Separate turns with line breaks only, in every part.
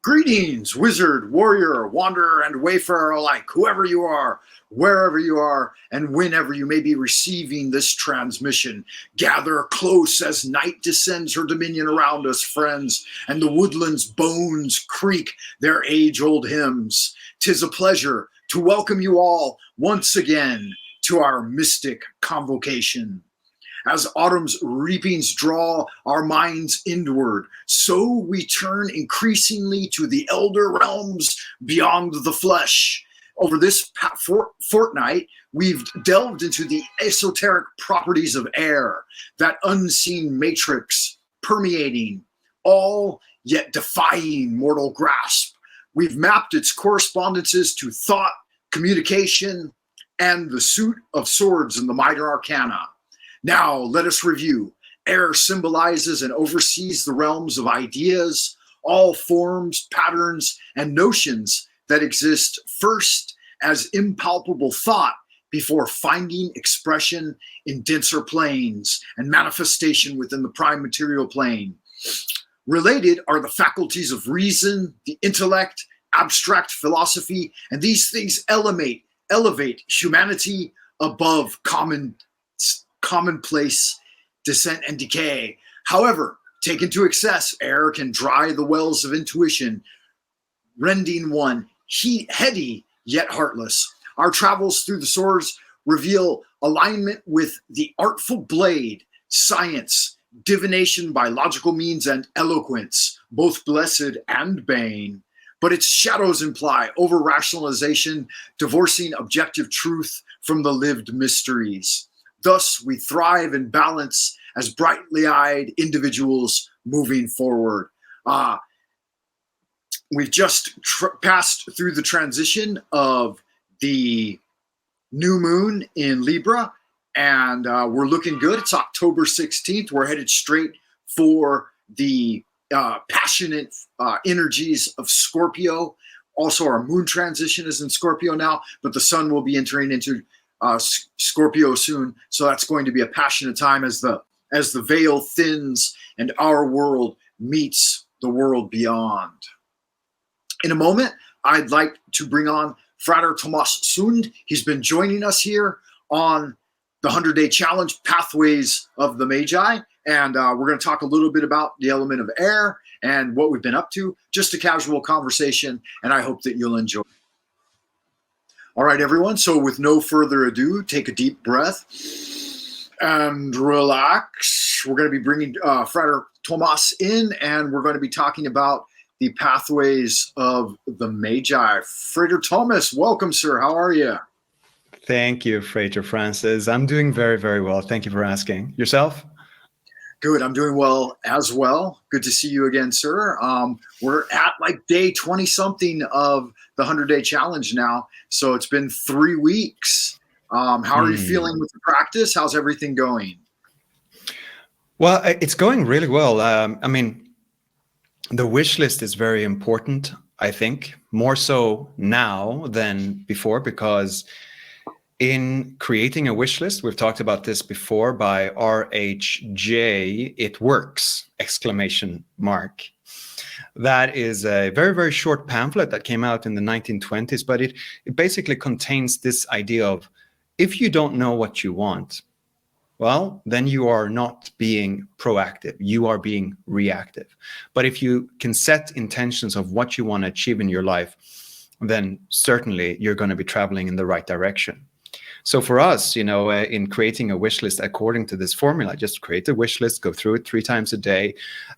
Greetings, wizard, warrior, wanderer, and wayfarer alike, whoever you are, wherever you are, and whenever you may be receiving this transmission. Gather close as night descends her dominion around us, friends, and the woodland's bones creak their age-old hymns. 'Tis a pleasure to welcome you all once again to our mystic convocation. As autumn's reapings draw our minds inward, so we turn increasingly to the elder realms beyond the flesh. Over this fortnight, we've delved into the esoteric properties of air, that unseen matrix permeating all yet defying mortal grasp. We've mapped its correspondences to thought, communication, and the suit of swords in the minor arcana. Now, let us review. Air symbolizes and oversees the realms of ideas, all forms, patterns, and notions that exist first as impalpable thought before finding expression in denser planes and manifestation within the prime material plane. Related are the faculties of reason, the intellect, abstract philosophy, and these things elevate humanity above commonplace descent and decay. However, taken to excess, air can dry the wells of intuition, rending one heady yet heartless. Our travels through the swords reveal alignment with the artful blade, science, divination by logical means, and eloquence, both blessed and bane. But its shadows imply over-rationalization, divorcing objective truth from the lived mysteries. Thus, we thrive in balance as brightly-eyed individuals moving forward. We've just passed through the transition of the new moon in Libra, and we're looking good. It's October 16th. We're headed straight for the passionate energies of Scorpio. Also, our moon transition is in Scorpio now, but the sun will be entering into Scorpio soon, so that's going to be a passionate time as the veil thins and our world meets the world beyond. In a moment, I'd like to bring on Frater Thomas Sund. He's been joining us here on the 100-Day Challenge, Pathways of the Magi, and we're going to talk a little bit about the element of air and what we've been up to. Just a casual conversation, and I hope that you'll enjoy. All right, everyone. So with no further ado, take a deep breath and relax. We're going to be bringing Frater Thomas in, and we're going to be talking about the pathways of the Magi. Frater Thomas, welcome, sir. How are you?
Thank you, Frater Francis. I'm doing very, very well. Thank you for asking. Yourself?
Good. I'm doing well as well. Good to see you again, sir. We're at like day 20-something of the 100-Day Challenge now. So it's been 3 weeks. How are you feeling with the practice? How's everything going?
Well, it's going really well. I mean, the wish list is very important, I think, more so now than before, because in creating a wish list, we've talked about this before by RHJ, it works, exclamation mark. That is a very, very short pamphlet that came out in the 1920s, but it basically contains this idea of if you don't know what you want, well, then you are not being proactive. You are being reactive. But if you can set intentions of what you want to achieve in your life, then certainly you're going to be traveling in the right direction. So for us, in creating a wish list according to this formula, just create a wish list, go through it 3 times a day,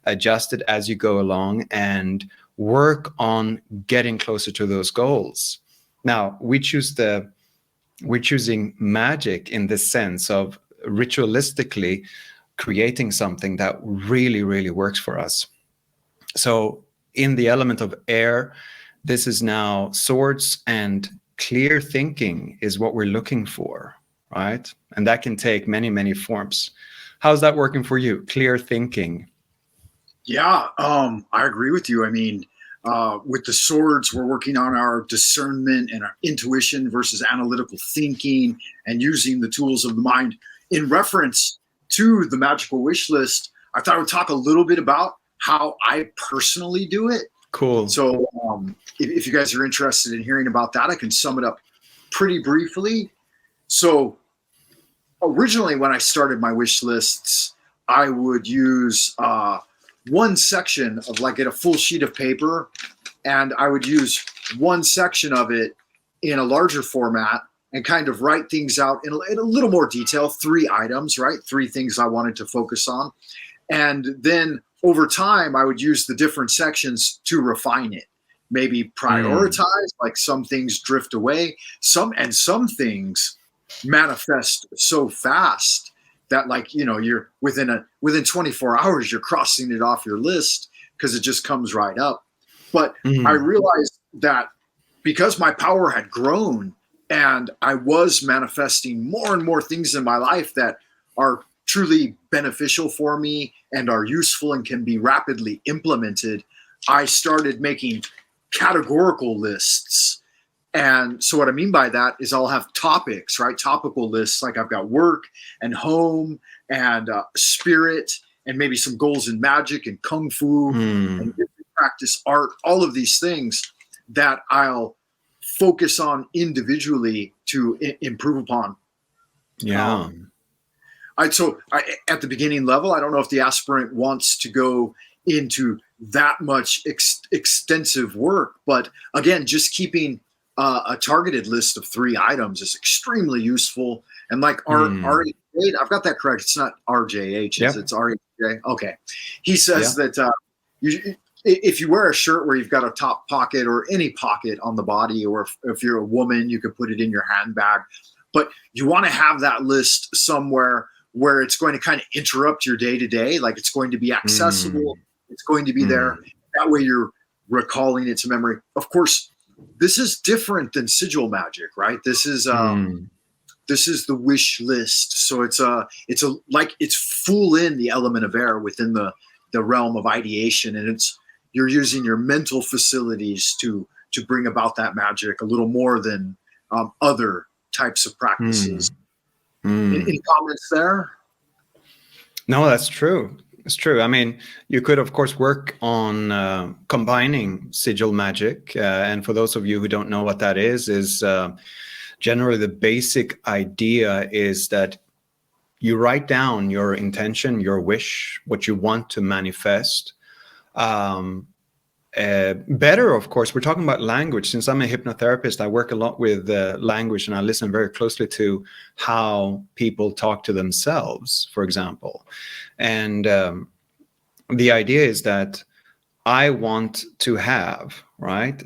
adjust it as you go along, and work on getting closer to those goals. Now, we're choosing magic in this sense of ritualistically creating something that really, really works for us. So in the element of air, this is now swords and clear thinking is what we're looking for, right? And that can take many, many forms. How's that working for you? Clear thinking.
Yeah, I agree with you. I mean, with the swords, we're working on our discernment and our intuition versus analytical thinking and using the tools of the mind. In reference to the magical wish list, I thought I would talk a little bit about how I personally do it.
Cool.
So if you guys are interested in hearing about that, I can sum it up pretty briefly. So originally, when I started my wish lists, I would use one section of, like, get a full sheet of paper, and I would use one section of it in a larger format and kind of write things out in a little more detail, 3 items, right? 3 things I wanted to focus on. And then over time, I would use the different sections to refine it. Maybe prioritize, like some things drift away, some things manifest so fast that, like, you're within 24 hours, you're crossing it off your list because it just comes right up. But I realized that because my power had grown and I was manifesting more and more things in my life that are truly beneficial for me and are useful and can be rapidly implemented, I started making categorical lists. And so what I mean by that is I'll have topics, right? Topical lists, like I've got work and home and spirit and maybe some goals in magic and kung fu and practice art, all of these things that I'll focus on individually to improve upon.
Yeah.
At the beginning level, I don't know if the aspirant wants to go into that much extensive work, but again, just keeping a targeted list of 3 items is extremely useful. And like RJ, I've got that correct. It's not RJH,
Yep.
it's RJ. Okay. He says that if you wear a shirt where you've got a top pocket or any pocket on the body, or if you're a woman, you could put it in your handbag. But you want to have that list somewhere where it's going to kind of interrupt your day-to-day, like it's going to be accessible, it's going to be there. That way you're recalling it to memory. Of course, this is different than sigil magic, right? This is the wish list. So it's full in the element of air within the realm of ideation, and you're using your mental facilities to bring about that magic a little more than other types of practices. Any comments there?
No, that's true. It's true. I mean, you could, of course, work on combining sigil magic. And for those of you who don't know what that is generally the basic idea is that you write down your intention, your wish, what you want to manifest. Better, of course, we're talking about language. Since I'm a hypnotherapist, I work a lot with language, and I listen very closely to how people talk to themselves, for example. And the idea is that I want to have, right?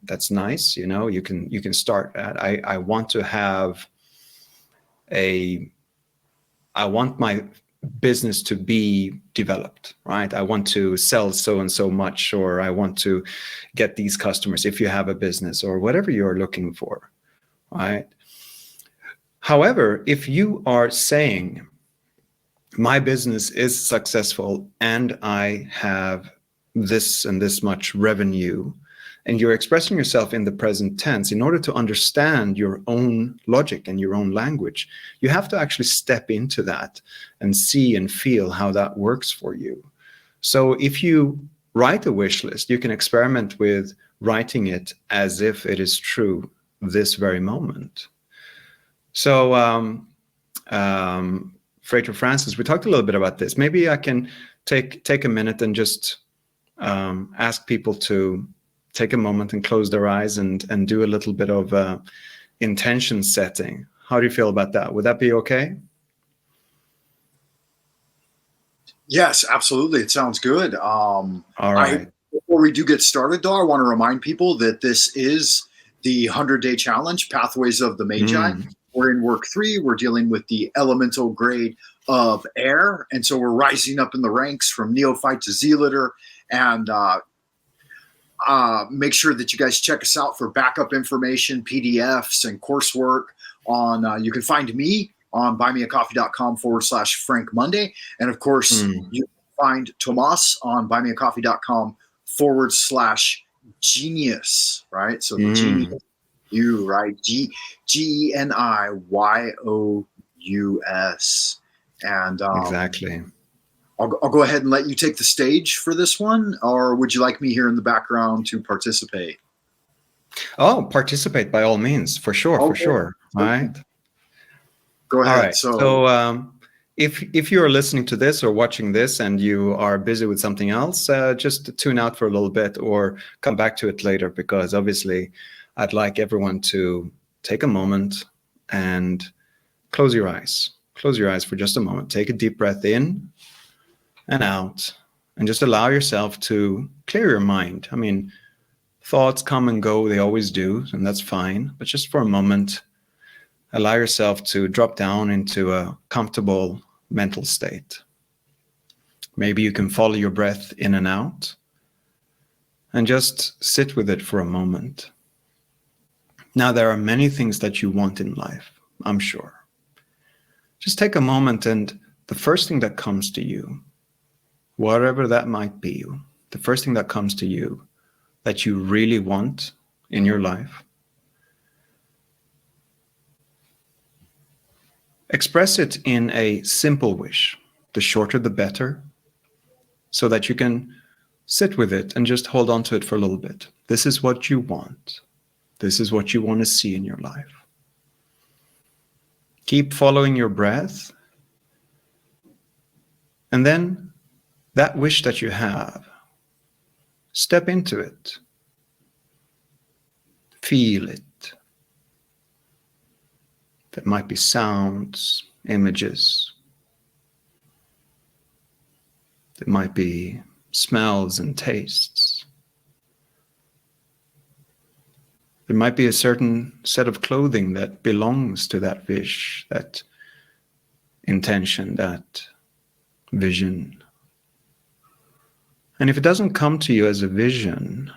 That's nice, you can start at. I want to have I want my business to be developed, right? I want to sell so and so much, or I want to get these customers, if you have a business or whatever you're looking for, right? However, if you are saying my business is successful and I have this and this much revenue, and you're expressing yourself in the present tense, in order to understand your own logic and your own language, you have to actually step into that and see and feel how that works for you. So if you write a wish list, you can experiment with writing it as if it is true this very moment. So, Frater Francis, we talked a little bit about this. Maybe I can take a minute and just ask people to take a moment and close their eyes and do a little bit of intention setting. How do you feel about that? Would that be okay?
Yes, absolutely. It sounds good.
All right.
Before we do get started, though, I want to remind people that this is the 100-day challenge, Pathways of the Magi. We're in work 3. We're dealing with the elemental grade of air. And so we're rising up in the ranks from neophyte to zealator. And make sure that you guys check us out for backup information, PDFs, and coursework on, you can find me on buymeacoffee.com/Frank Monday. And of course, you can find Tomas on buymeacoffee.com/genius, right? So the genius, you, right? GENIYOUS. And
exactly.
I'll go ahead and let you take the stage for this one, or would you like me here in the background to participate?
Oh, participate by all means, for sure, for
Okay.
sure. All right.
Go
All
ahead.
right.
So,
So if you are listening to this or watching this and you are busy with something else, just tune out for a little bit or come back to it later, because obviously I'd like everyone to take a moment and close your eyes. Close your eyes for just a moment. Take a deep breath in and out, and just allow yourself to clear your mind. I mean, thoughts come and go, they always do, and that's fine. But just for a moment, allow yourself to drop down into a comfortable mental state. Maybe you can follow your breath in and out and just sit with it for a moment. Now, there are many things that you want in life, I'm sure. Just take a moment, and the first thing that comes to you, whatever that might be, the first thing that comes to you that you really want in your life, express it in a simple wish. The shorter, the better, so that you can sit with it and just hold on to it for a little bit. This is what you want. This is what you want to see in your life. Keep following your breath. And then that wish that you have, step into it. Feel it. There might be sounds, images. There might be smells and tastes. There might be a certain set of clothing that belongs to that wish, that intention, that vision. And if it doesn't come to you as a vision,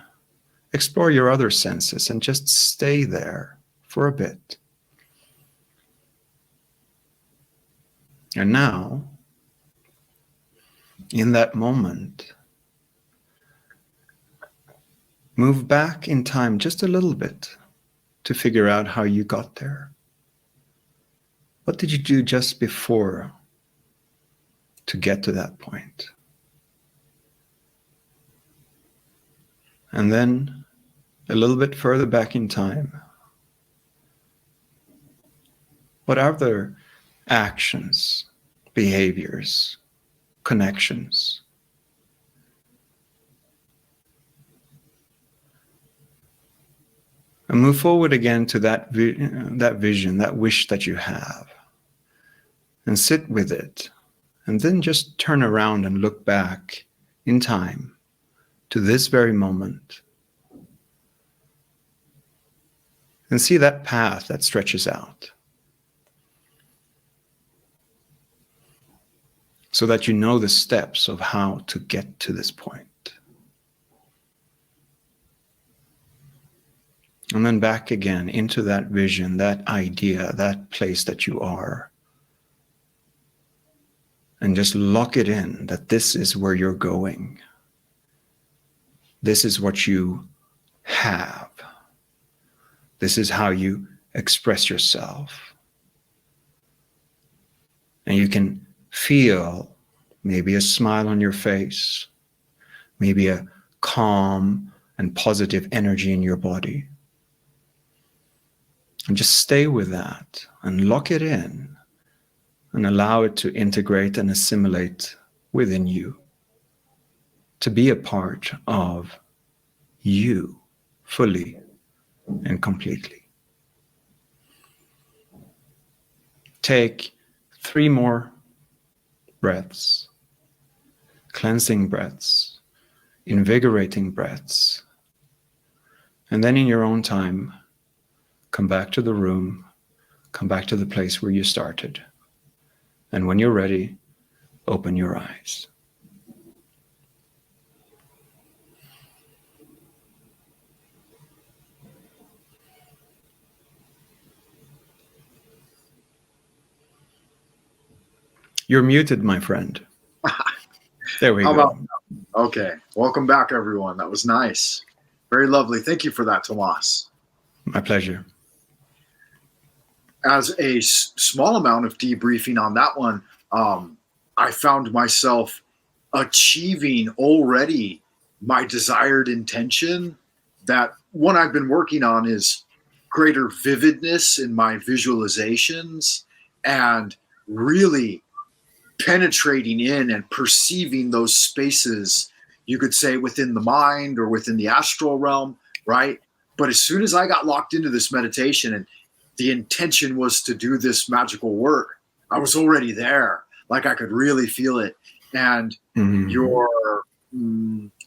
explore your other senses and just stay there for a bit. And now, in that moment, move back in time just a little bit to figure out how you got there. What did you do just before to get to that point? And then a little bit further back in time, what other actions, behaviors, connections and move forward again to that vision, that wish that you have, and sit with it, and then just turn around and look back in time to this very moment and see that path that stretches out, so that you know the steps of how to get to this point. And then back again into that vision, that idea, that place that you are. And just lock it in that this is where you're going. This is what you have. This is how you express yourself. And you can feel maybe a smile on your face, maybe a calm and positive energy in your body. And just stay with that and lock it in and allow it to integrate and assimilate within you, to be a part of you fully and completely. Take 3 more breaths, cleansing breaths, invigorating breaths, and then in your own time, come back to the room, come back to the place where you started. And when you're ready, open your eyes. You're muted, my friend. There we go.
Okay. Welcome back, everyone. That was nice. Very lovely. Thank you for that, Tomas.
My pleasure.
As a small amount of debriefing on that one, I found myself achieving already my desired intention. That one I've been working on is greater vividness in my visualizations and really penetrating in and perceiving those spaces, you could say within the mind or within the astral realm, right? But as soon as I got locked into this meditation and the intention was to do this magical work, I was already there. Like I could really feel it. And your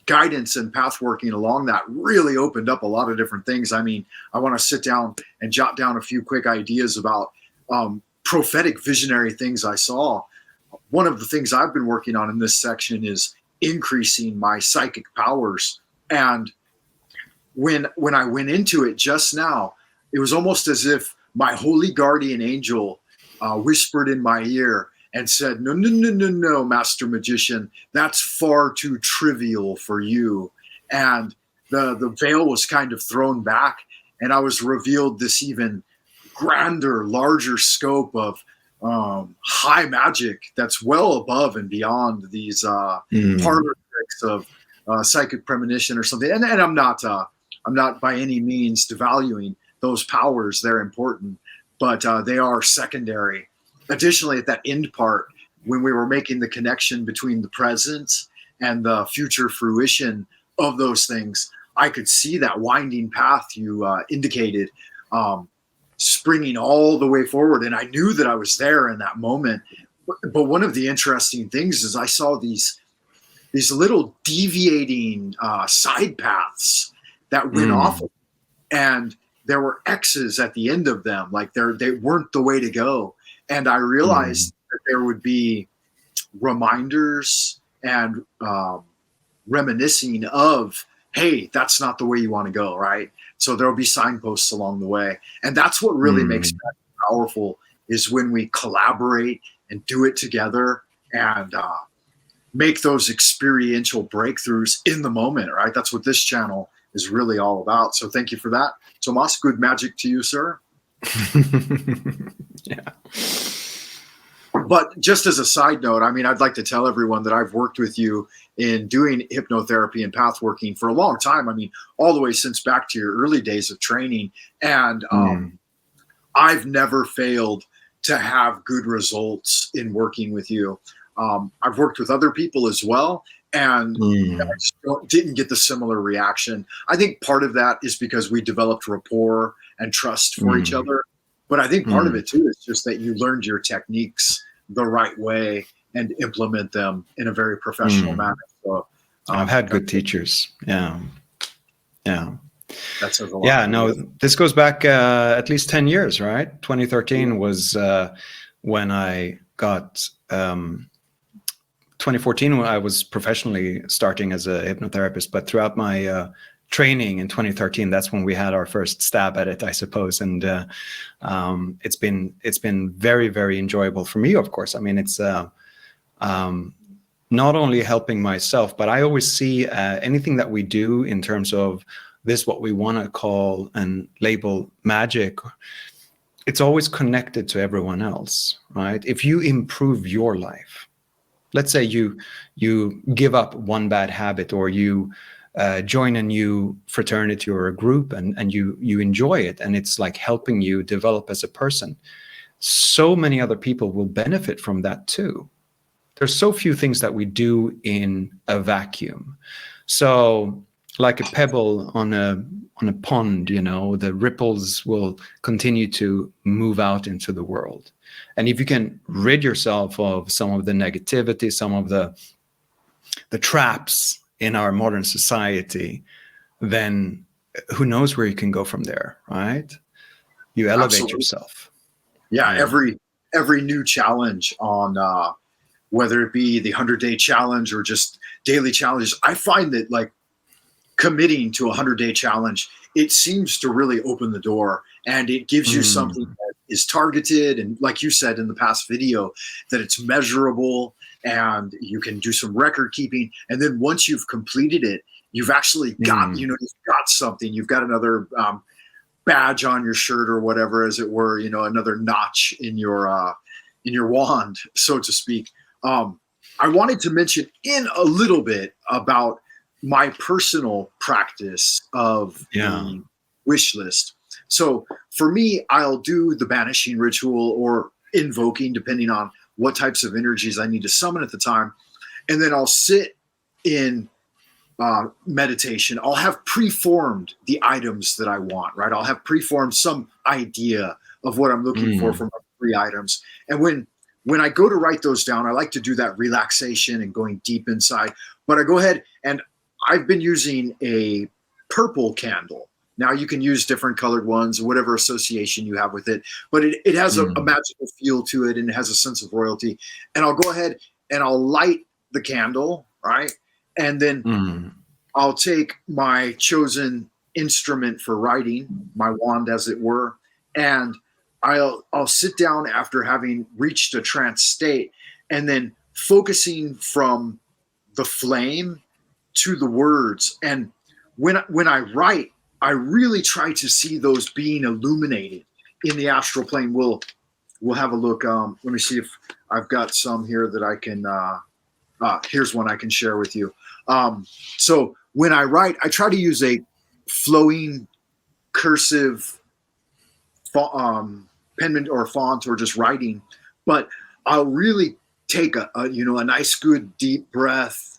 guidance and path working along that really opened up a lot of different things. I mean, I want to sit down and jot down a few quick ideas about prophetic visionary things I saw. One of the things I've been working on in this section is increasing my psychic powers. And when I went into it just now, it was almost as if my holy guardian angel whispered in my ear and said, no, no, no, no, no, Master Magician, that's far too trivial for you. And the veil was kind of thrown back, and I was revealed this even grander, larger scope of high magic that's well above and beyond these parlor tricks of psychic premonition or something. And I'm not by any means devaluing those powers. They're important, but they are secondary. Additionally, at that end part, when we were making the connection between the present and the future fruition of those things, I could see that winding path you indicated springing all the way forward. And I knew that I was there in that moment. But one of the interesting things is I saw these little deviating side paths that went off, and there were X's at the end of them, like they weren't the way to go. And I realized that there would be reminders and reminiscing of, hey, that's not the way you want to go, right? So there'll be signposts along the way. And that's what really makes that powerful, is when we collaborate and do it together and make those experiential breakthroughs in the moment, right? That's what this channel is really all about. So thank you for that. Tomas, good magic to you, sir.
Yeah.
But just as a side note, I mean, I'd like to tell everyone that I've worked with you in doing hypnotherapy and path working for a long time. I mean, all the way since back to your early days of training. And I've never failed to have good results in working with you. I've worked with other people as well, and I just didn't get the similar reaction. I think part of that is because we developed rapport and trust for each other. But I think part of it too is just that you learned your techniques the right way and implement them in a very professional manner. So
I've had good teachers. Yeah. Yeah.
That says a lot.
Yeah, no, this goes back at least 10 years, right? 2013 was when I got 2014 when I was professionally starting as a hypnotherapist, but throughout my training in 2013, that's when we had our first stab at it, I suppose. And it's been very, very enjoyable for me, of course. I mean, it's not only helping myself, but I always see anything that we do in terms of this, what we want to call and label magic, it's always connected to everyone else, right? If you improve your life, let's say you give up one bad habit, or you join a new fraternity or a group, and you enjoy it, and it's like helping you develop as a person, so many other people will benefit from that too. There's so few things that we do in a vacuum. So like a pebble on a pond, you know, the ripples will continue to move out into the world. And if you can rid yourself of some of the negativity, some of the traps in our modern society, then who knows where you can go from there, right? You elevate yourself.
Yeah, every new challenge on whether it be the 100-day challenge or just daily challenges, I find that like committing to a 100-day challenge, it seems to really open the door, and it gives you something that is targeted, and like you said in the past video, that it's measurable, and you can do some record keeping. And then once you've completed it, you've actually got, you've got something, you've got another badge on your shirt or whatever, as it were, another notch in your wand, so to speak. I wanted to mention in a little bit about my personal practice of
Yeah.
the wish list. So for me, I'll do the banishing ritual or invoking, depending on what types of energies I need to summon at the time. And then I'll sit in meditation. I'll have preformed the items that I want, right? I'll have preformed some idea of what I'm looking for
Mm.
from my 3 items. And when I go to write those down, I like to do that relaxation and going deep inside. But I go ahead and I've been using a purple candle. Now you can use different colored ones, whatever association you have with it, but it has a
Mm.
magical feel to it and it has a sense of royalty. And I'll go ahead and I'll light the candle, right? And then
Mm.
I'll take my chosen instrument for writing, my wand as it were, and I'll sit down after having reached a trance state and then focusing from the flame to the words. And when I write, I really try to see those being illuminated in the astral plane. We'll have a look. Let me see if I've got some here that I can. Here's one I can share with you. So when I write, I try to use a flowing cursive penman or font or just writing, but I'll really take a nice good deep breath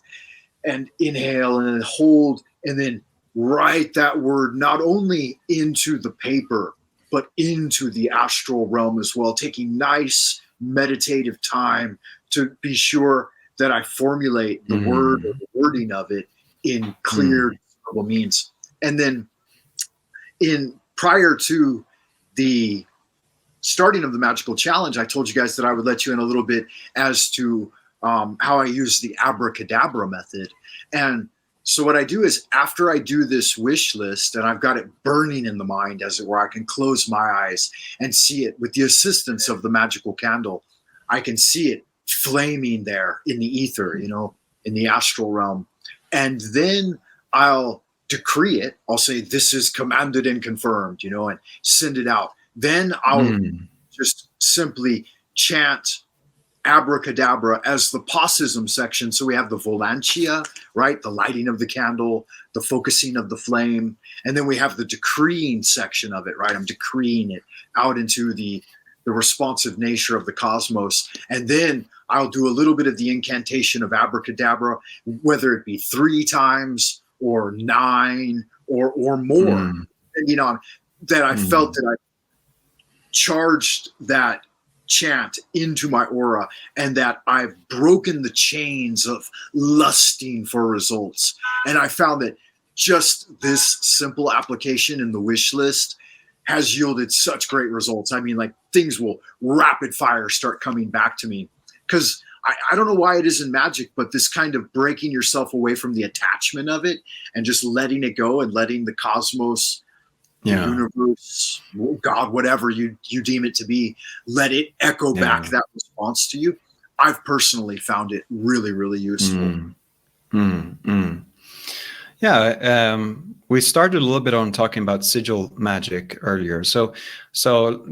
and inhale and then hold and then write that word not only into the paper but into the astral realm as well, taking nice meditative time to be sure that I formulate the word or
Mm.
the wording of it in clear,
Mm.
discernible means. And then in prior to the starting of the magical challenge, I told you guys that I would let you in a little bit as to how I use the abracadabra method. And so what I do is after I do this wish list and I've got it burning in the mind, as it were, I can close my eyes and see it with the assistance of the magical candle. I can see it flaming there in the ether, in the astral realm. And then I'll decree it. I'll say, this is commanded and confirmed, and send it out. Then I'll
Mm.
just simply chant abracadabra as the paucism section. So we have the volantia, right? The lighting of the candle, the focusing of the flame. And then we have the decreeing section of it, right? I'm decreeing it out into the responsive nature of the cosmos. And then I'll do a little bit of the incantation of abracadabra, whether it be 3 times or 9 or more,
Mm.
depending on that. I felt
Mm.
that I charged that chant into my aura and that I've broken the chains of lusting for results. And I found that just this simple application in the wish list has yielded such great results. I mean, like things will rapid fire start coming back to me because I don't know why it is in magic, but this kind of breaking yourself away from the attachment of it and just letting it go and letting the cosmos, the
Yeah.
universe, God, whatever you deem it to be, let it echo back
Yeah.
that response to you. I've personally found it really, really useful.
Mm. Mm. Mm. Yeah, we started a little bit on talking about sigil magic earlier. So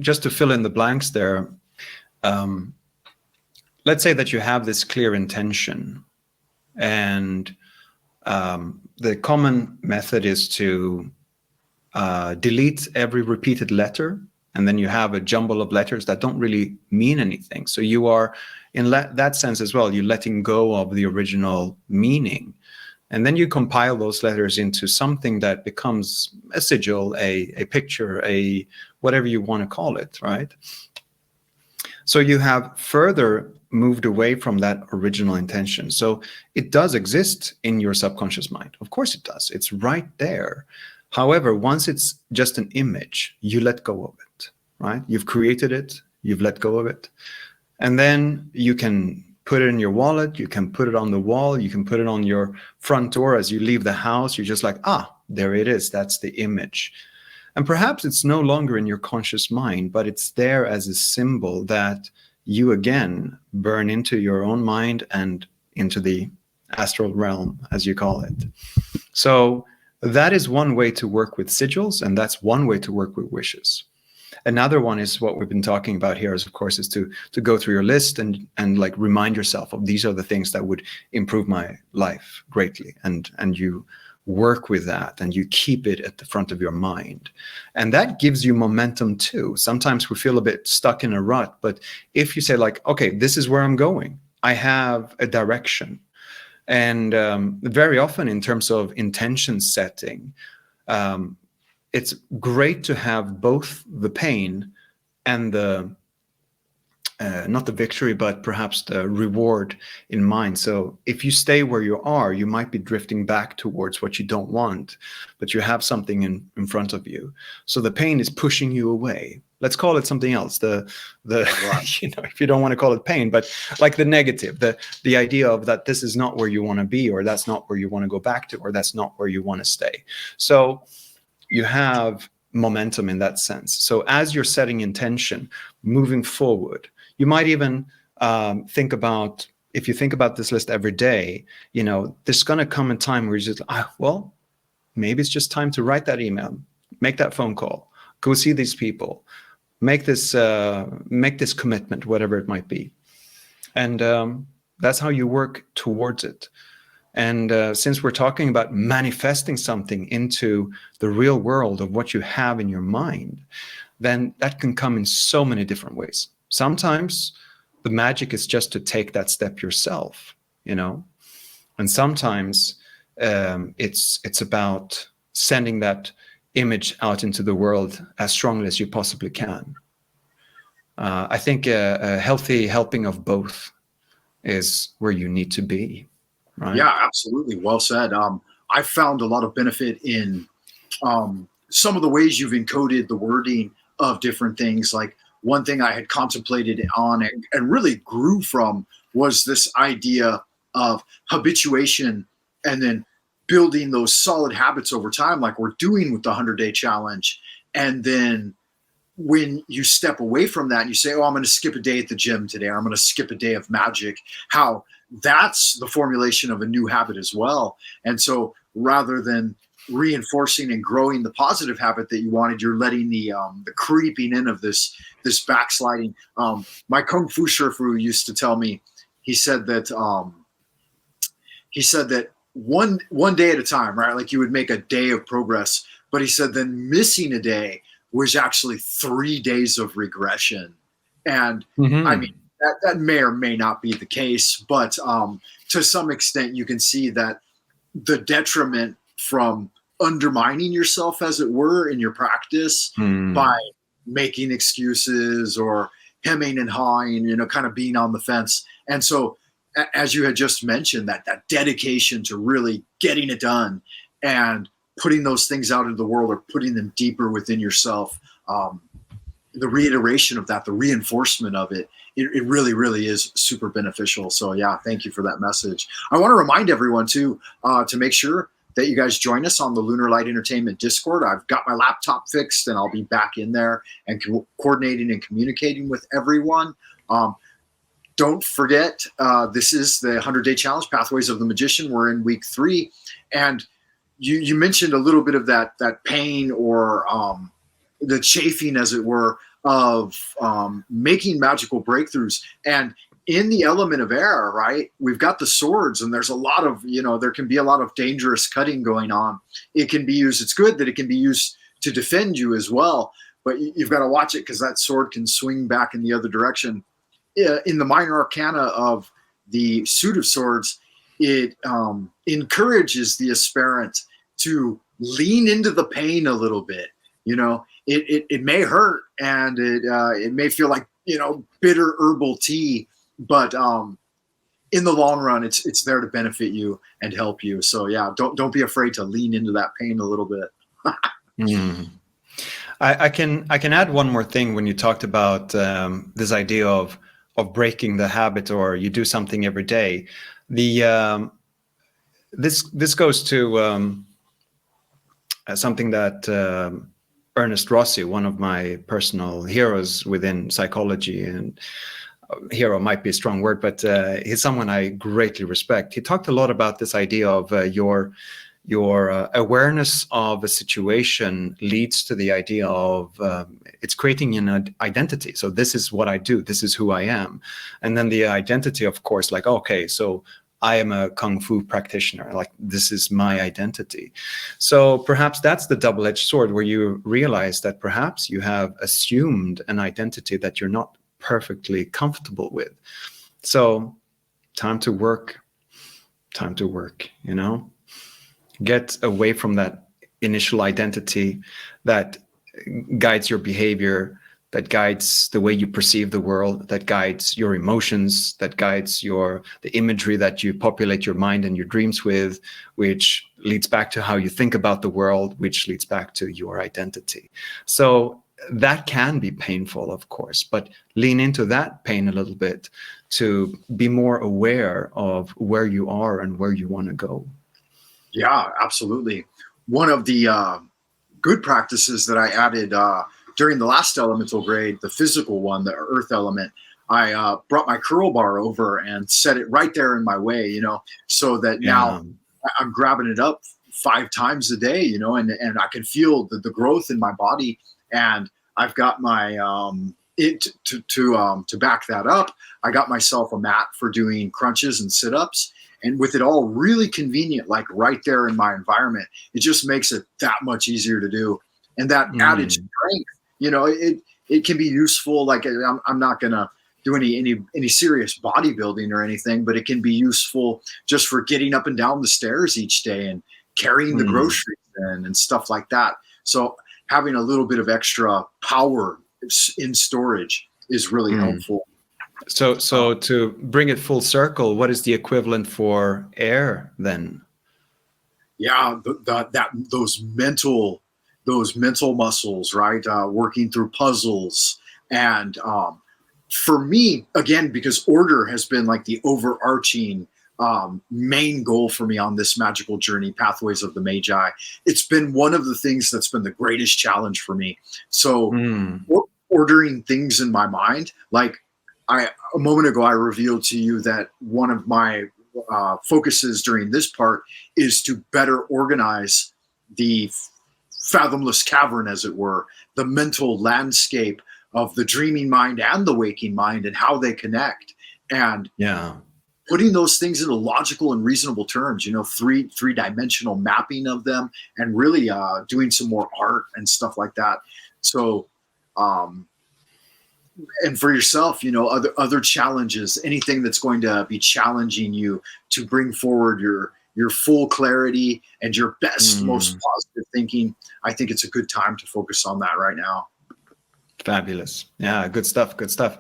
just to fill in the blanks there, let's say that you have this clear intention, and the common method is to delete every repeated letter, and then you have a jumble of letters that don't really mean anything. So you are, in that sense as well, you're letting go of the original meaning. And then you compile those letters into something that becomes a sigil, a picture, a whatever you want to call it, right? So you have further moved away from that original intention. So it does exist in your subconscious mind. Of course it does. It's right there. However, once it's just an image, you let go of it, right? You've created it, you've let go of it. And then you can put it in your wallet, you can put it on the wall, you can put it on your front door as you leave the house. You're just like, there it is. That's the image. And perhaps it's no longer in your conscious mind, but it's there as a symbol that you again burn into your own mind and into the astral realm, as you call it. So that is one way to work with sigils, and that's one way to work with wishes. Another one is what we've been talking about here is, of course, is to go through your list and like remind yourself of these are the things that would improve my life greatly. And you work with that and you keep it at the front of your mind. And that gives you momentum too. Sometimes we feel a bit stuck in a rut, but if you say like, okay, this is where I'm going, I have a direction. And very often in terms of intention setting, it's great to have both the pain and the not the victory, but perhaps the reward in mind. So if you stay where you are, you might be drifting back towards what you don't want, but you have something in front of you. So the pain is pushing you away. Let's call it something else. The
Right.
you know, if you don't want to call it pain, but like the negative, the idea of that this is not where you want to be, or that's not where you want to go back to, or that's not where you want to stay. So you have momentum in that sense. So as you're setting intention, moving forward, you might even think about, if you think about this list every day, you know, there's going to come a time where you're just, well, maybe it's just time to write that email, make that phone call, go see these people, make this commitment, whatever it might be. And that's how you work towards it. And since we're talking about manifesting something into the real world of what you have in your mind, then that can come in so many different ways. Sometimes the magic is just to take that step yourself, you know, and sometimes it's about sending that image out into the world as strongly as you possibly can. I think a healthy helping of both is where you need to be. Right.
Yeah, absolutely. Well said. I found a lot of benefit in some of the ways you've encoded the wording of different things. Like one thing I had contemplated on and really grew from was this idea of habituation and then building those solid habits over time, like we're doing with the 100-day challenge. And then when you step away from that and you say, oh, I'm going to skip a day at the gym today, or I'm going to skip a day of magic, how that's the formulation of a new habit as well. And so rather than reinforcing and growing the positive habit that you wanted, you're letting the creeping in of this backsliding. My Kung Fu Shifu used to tell me, he said that one day at a time, right? Like you would make a day of progress, but he said then missing a day was actually 3 days of regression. And I mean, that may or may not be the case, but to some extent you can see that the detriment from undermining yourself, as it were, in your practice by making excuses or hemming and hawing, you know, kind of being on the fence. And so, as you had just mentioned, that dedication to really getting it done and putting those things out into the world or putting them deeper within yourself, the reiteration of that, the reinforcement of it, it really, really is super beneficial. So yeah, thank you for that message. I want to remind everyone too, to make sure that you guys join us on the Lunar Light Entertainment Discord. I've got my laptop fixed and I'll be back in there and coordinating and communicating with everyone. Don't forget, this is the 100-Day Challenge, Pathways of the Magician. We're in week 3. And you mentioned a little bit of that pain or the chafing, as it were, of making magical breakthroughs. And in the element of air, right, we've got the swords, and there's a lot of, you know, there can be a lot of dangerous cutting going on. It can be used, it's good that it can be used to defend you as well, but you've got to watch it because that sword can swing back in the other direction. In the minor arcana of the suit of swords, it encourages the aspirant to lean into the pain a little bit. You know, it may hurt and it may feel like, you know, bitter herbal tea, but in the long run, it's there to benefit you and help you. So yeah, don't be afraid to lean into that pain a little bit.
I can add one more thing when you talked about this idea of breaking the habit, or you do something every day. This goes to something that Ernest Rossi, one of my personal heroes within psychology, and hero might be a strong word, but he's someone I greatly respect. He talked a lot about this idea of your your awareness of a situation leads to the idea of it's creating an identity. So this is what I do. This is who I am. And then the identity, of course, like, okay, so I am a Kung Fu practitioner. Like, this is my identity. So perhaps that's the double-edged sword, where you realize that perhaps you have assumed an identity that you're not perfectly comfortable with. So time to work, you know? Get away from that initial identity that guides your behavior, that guides the way you perceive the world, that guides your emotions, that guides the imagery that you populate your mind and your dreams with, which leads back to how you think about the world, which leads back to your identity. So that can be painful, of course, but lean into that pain a little bit to be more aware of where you are and where you want to go.
Yeah, absolutely. One of the good practices that I added during the last elemental grade, the physical one, the earth element, I brought my curl bar over and set it right there in my way, you know, so that now I'm grabbing it up 5 times a day, you know, and I can feel the growth in my body. And I've got my to back that up, I got myself a mat for doing crunches and sit-ups. And with it all really convenient, like right there in my environment, it just makes it that much easier to do. And that added strength, you know, it can be useful. Like, I'm not going to do any serious bodybuilding or anything, but it can be useful just for getting up and down the stairs each day and carrying the groceries in and stuff like that. So having a little bit of extra power in storage is really helpful.
So to bring it full circle, what is the equivalent for air then?
Yeah, those mental muscles, right? Working through puzzles. And for me, again, because order has been like the overarching main goal for me on this magical journey, Pathways of the Magi, it's been one of the things that's been the greatest challenge for me. So ordering things in my mind, like a moment ago, I revealed to you that one of my focuses during this part is to better organize the fathomless cavern, as it were, the mental landscape of the dreaming mind and the waking mind and how they connect. And putting those things into logical and reasonable terms, you know, three-dimensional mapping of them, and really doing some more art and stuff like that. So, and for yourself, you know, other challenges, anything that's going to be challenging you to bring forward your full clarity and your best, most positive thinking, I think it's a good time to focus on that right now.
Fabulous. Yeah, good stuff. Good stuff.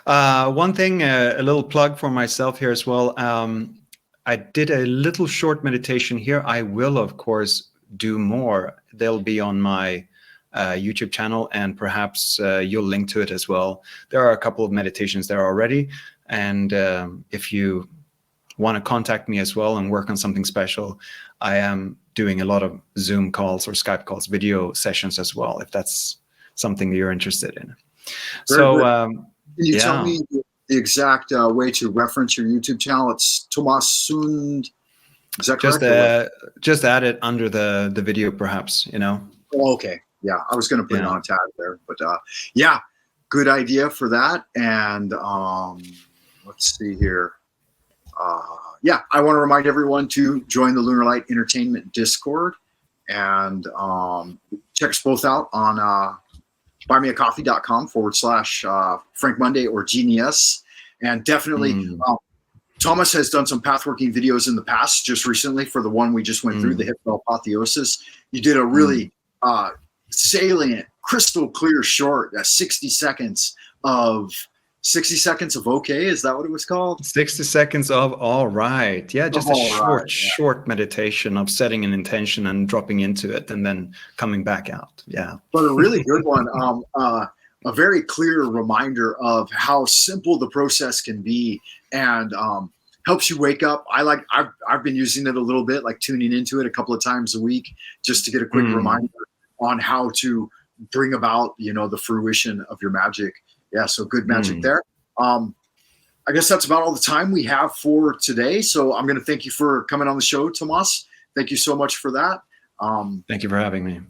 One thing, a little plug for myself here as well. I did a little short meditation here. I will, of course, do more. They'll be on my YouTube channel, and perhaps you'll link to it as well. There are a couple of meditations there already. And if you want to contact me as well and work on something special, I am doing a lot of Zoom calls or Skype calls, video sessions as well, if that's something that you're interested in.
Very good. Can you tell me the exact way to reference your YouTube channel? It's Tomas Sund. Is that correct?
Just add it under the video, perhaps, you know.
Oh, okay. Yeah, I was going to put it on a tab there, but yeah, good idea for that. And let's see here. Yeah, I want to remind everyone to join the Lunar Light Entertainment Discord, and check us both out on buymeacoffee.com/Frank Monday or Genius. And definitely, Thomas has done some pathworking videos in the past, just recently for the one we just went through, the hypnoapotheosis. You did a really salient, crystal clear short, 60 seconds of okay. Is that what it was called?
60 seconds of all right. Yeah, just a short meditation of setting an intention and dropping into it and then coming back out. Yeah.
But a really good one. A very clear reminder of how simple the process can be, and helps you wake up. I've been using it a little bit, like tuning into it a couple of times a week just to get a quick reminder on how to bring about, you know, the fruition of your magic. Yeah, so good magic there. I guess that's about all the time we have for today. So I'm going to thank you for coming on the show, Tomas. Thank you so much for that.
Thank you for having me.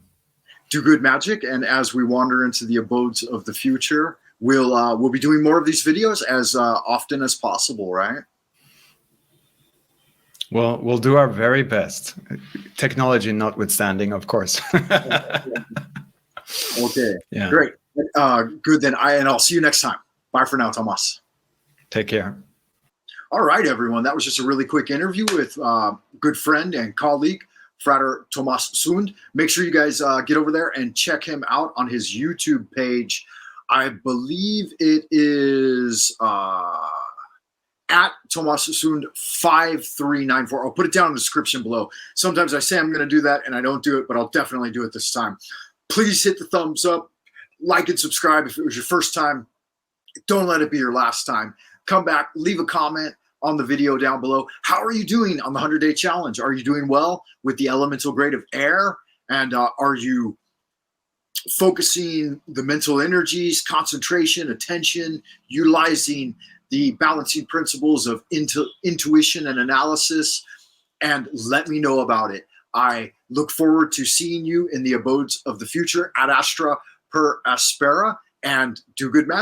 Do good magic, and as we wander into the abodes of the future, we'll be doing more of these videos as often as possible, right?
Well, we'll do our very best. Technology notwithstanding, of course.
Okay,
yeah.
Great. Good then. I'll see you next time. Bye for now, Tomas.
Take care.
All right, everyone. That was just a really quick interview with good friend and colleague, Frater Tomas Sund. Make sure you guys get over there and check him out on his YouTube page. I believe it is at Tomas Sund 5394. I'll put it down in the description below. Sometimes I say I'm going to do that and I don't do it, but I'll definitely do it this time. Please hit the thumbs up, like and subscribe if it was your first time. Don't let it be your last time. Come back, leave a comment on the video down below. How are you doing on the 100-day challenge? Are you doing well with the elemental grade of air? And are you focusing the mental energies, concentration, attention, utilizing the balancing principles of intuition and analysis? And let me know about it. I look forward to seeing you in the abodes of the future at Astra per Aspera, and do good magic.